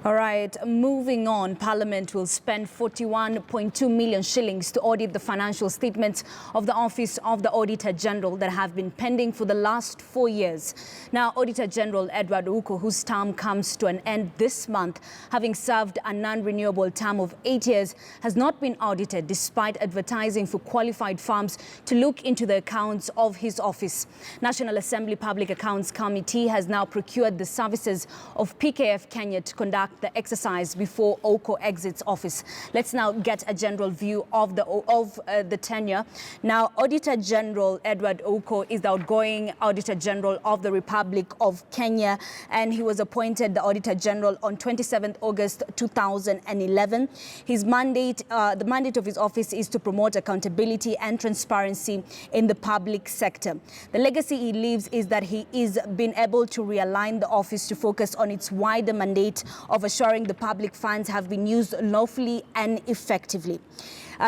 All right, moving on, Parliament will spend 41.2 million shillings to audit the financial statements of the Office of the Auditor General that have been pending for the last 4 years. Now, Auditor General Edward Ouko, whose term comes to an end this month, having served a non-renewable term of 8 years, has not been audited despite advertising for qualified firms to look into the accounts of his office. National Assembly Public Accounts Committee has now procured the services of PKF Kenya to conduct the exercise before Ouko exits office. Let's now get a general view of the tenure. Now, Auditor General Edward Ouko is the outgoing Auditor General of the Republic of Kenya, and he was appointed the Auditor General on 27th August 2011. His mandate, the mandate of his office is to promote accountability and transparency in the public sector. The legacy he leaves is that he is been able to realign the office to focus on its wider mandate of assuring the public funds have been used lawfully and effectively.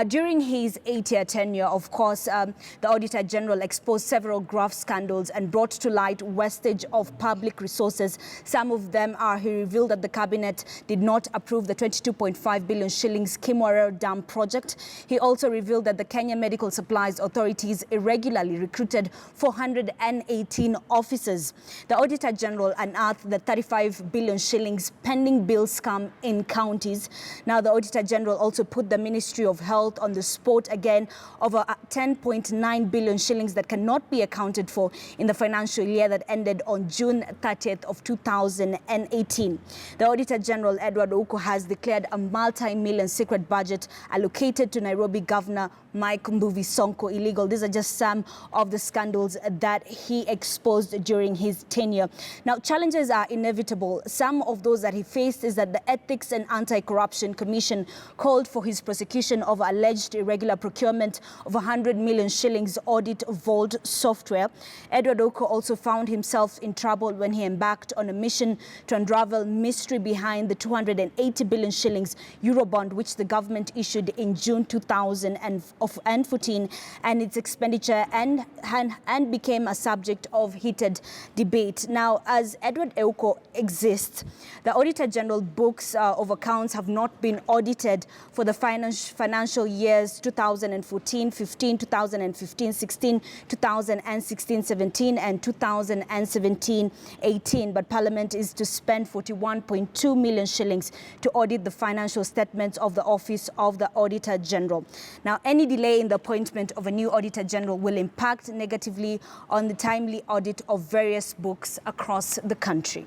During his 8-year tenure, of course, the Auditor General exposed several graft scandals and brought to light wastage of public resources. Some of them are he revealed that the cabinet did not approve the 22.5 billion shillings Kimwara Dam project. He also revealed that the Kenya Medical Supplies authorities irregularly recruited 418 officers. The Auditor General unearthed the 35 billion shillings pending bill scam in counties. Now, the Auditor General also put the Ministry of Health on the spot again over 10.9 billion shillings that cannot be accounted for in the financial year that ended on June 30th of 2018. The Auditor General Edward Ouko has declared a multi-million secret budget allocated to Nairobi Governor Mike Mbuvi Sonko illegal. These are just some of the scandals that he exposed during his tenure. Now, challenges are inevitable. Some of those that he faced is that the Ethics and Anti-Corruption Commission called for his prosecution of alleged irregular procurement of 100 million shillings audit vault software. Edward Ouko also found himself in trouble when he embarked on a mission to unravel mystery behind the 280 billion shillings Eurobond which the government issued in June 2014 and its expenditure and became a subject of heated debate. Now, as Edward Ouko exists, the Auditor General books of accounts have not been audited for the financial years 2014-15, 2015-16, 2016-17 and 2017-18. But Parliament is to spend 41.2 million shillings to audit the financial statements of the Office of the Auditor General. Now, any delay in the appointment of a new Auditor General will impact negatively on the timely audit of various books across the country.